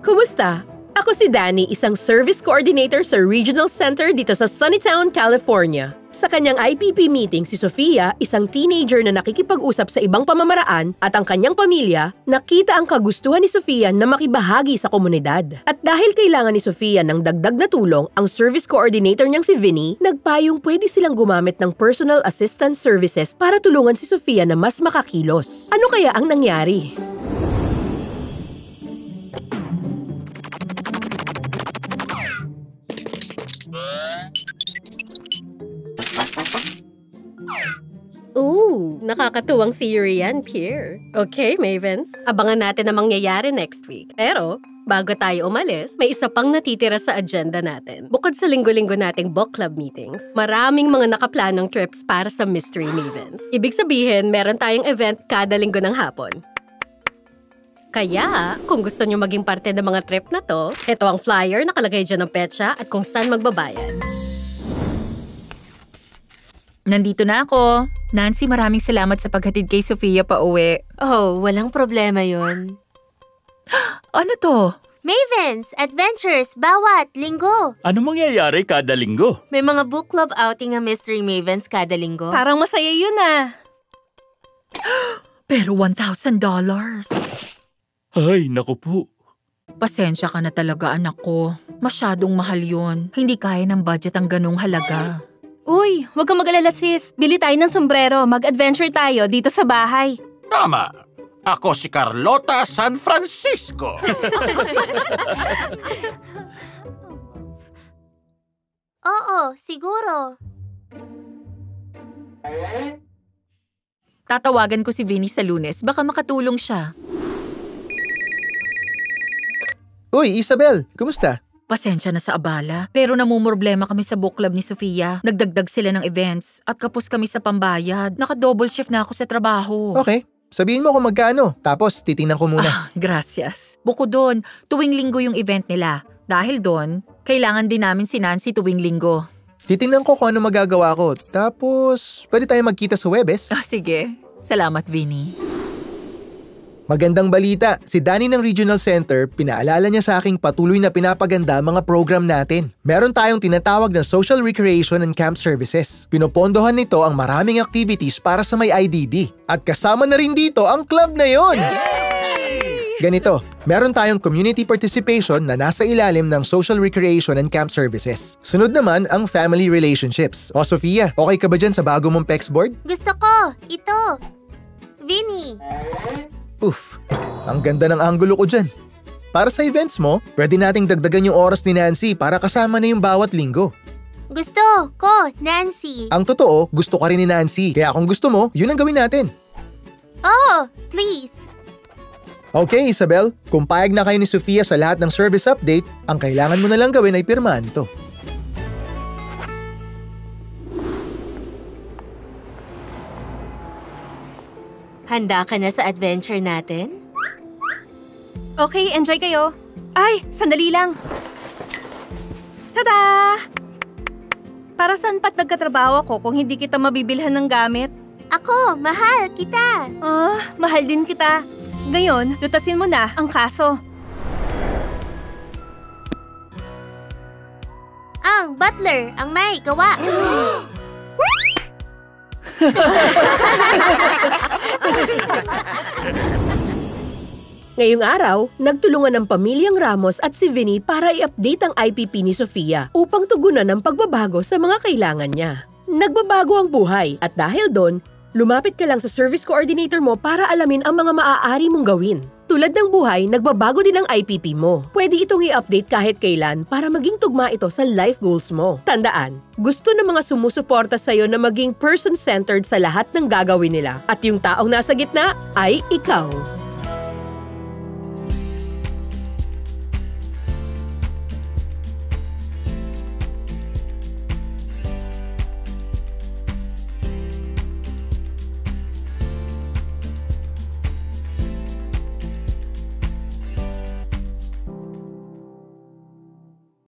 Kumusta? Ako si Danny, isang service coordinator sa Regional Center dito sa Sunnytown, California. Sa kanyang IPP meeting, si Sofia, isang teenager na nakikipag-usap sa ibang pamamaraan, at ang kanyang pamilya, nakita ang kagustuhan ni Sofia na makibahagi sa komunidad. At dahil kailangan ni Sofia ng dagdag na tulong, ang service coordinator niyang si Vinny, nagpayong pwede silang gumamit ng personal assistance services para tulungan si Sofia na mas makakilos. Ano kaya ang nangyari? Ooh, nakakatuwang theory yan, Pierre. Okay, Mavens. Abangan natin ang mangyayari next week. Pero, bago tayo umalis, may isa pang natitira sa agenda natin. Bukod sa linggo-linggo nating book club meetings, maraming mga nakaplanong trips para sa Mystery Mavens. Ibig sabihin, meron tayong event kada linggo ng hapon. Kaya, kung gusto nyo maging parte ng mga trip na to, ito ang flyer, nakalagay dyan ng petsa at kung saan magbabayad. Nandito na ako. Nancy, maraming salamat sa paghatid kay Sofia pa uwi. Oh, walang problema yun. Ano to? Mavens, adventures, bawat linggo. Ano mangyayari kada linggo? May mga book club outing ang Mystery Mavens kada linggo. Parang masaya yun ah. Pero $1,000. Ay, naku po. Pasensya ka na talaga, anak ko. Masyadong mahal yun. Hindi kaya ng budget ang ganong halaga. Uy, huwag kang mag-alala sis. Bili tayo ng sombrero. Mag-adventure tayo dito sa bahay. Tama! Ako si Carlota San Francisco. Oo, siguro. Tatawagan ko si Vinny sa Lunes. Baka makatulong siya. Uy, Isabel! Kumusta? Pasensya na sa abala, pero namumroblema kami sa book club ni Sofia. Nagdagdag sila ng events at kapos kami sa pambayad. Naka-double shift na ako sa trabaho. Okay, sabihin mo kung magkano. Tapos titingnan ko muna. Gracias. Bukod doon, tuwing linggo yung event nila. Dahil doon, kailangan din namin si Nancy tuwing linggo. Titingnan ko kung ano magagawa ko. Tapos, pwede tayo magkita sa Huwebes. Sige. Salamat, Vinny. Magandang balita, si Danny ng Regional Center, pinaalala niya sa aking patuloy na pinapaganda mga program natin. Meron tayong tinatawag na Social Recreation and Camp Services. Pinopondohan nito ang maraming activities para sa may IDD. At kasama na rin dito ang club na yon. Ganito, meron tayong community participation na nasa ilalim ng Social Recreation and Camp Services. Sunod naman ang family relationships. O Sofia, okay ka ba dyan sa bago mong PEX board? Gusto ko! Ito! Vinny! Oof, ang ganda ng anggulo ko dyan. Para sa events mo, pwede nating dagdagan yung oras ni Nancy para kasama na yung bawat linggo. Gusto ko, Nancy. Ang totoo, gusto ka rin ni Nancy. Kaya kung gusto mo, yun ang gawin natin. Oh, please. Okay, Isabel. Kung payag na kayo ni Sofia sa lahat ng service update, ang kailangan mo na lang gawin ay pirmahan to. Handa ka na sa adventure natin? Okay, enjoy kayo. Ay, sandali lang. Tada! Para saan pa't nagkatrabaho ako kung hindi kita mabibilhan ng gamit? Ako, mahal kita. Mahal din kita. Ngayon, lutasin mo na ang kaso. Ang butler ang may gawa. Ngayong araw, nagtulungan ng pamilyang Ramos at si Vinny para i-update ang IPP ni Sofia upang tugunan ng pagbabago sa mga kailangan niya. Nagbabago ang buhay at dahil doon, lumapit ka lang sa service coordinator mo para alamin ang mga maaari mong gawin. Tulad ng buhay, nagbabago din ang IPP mo. Pwede itong i-update kahit kailan para maging tugma ito sa life goals mo. Tandaan, gusto ng mga sumusuporta sa'yo na maging person-centered sa lahat ng gagawin nila. At yung taong nasa gitna ay ikaw.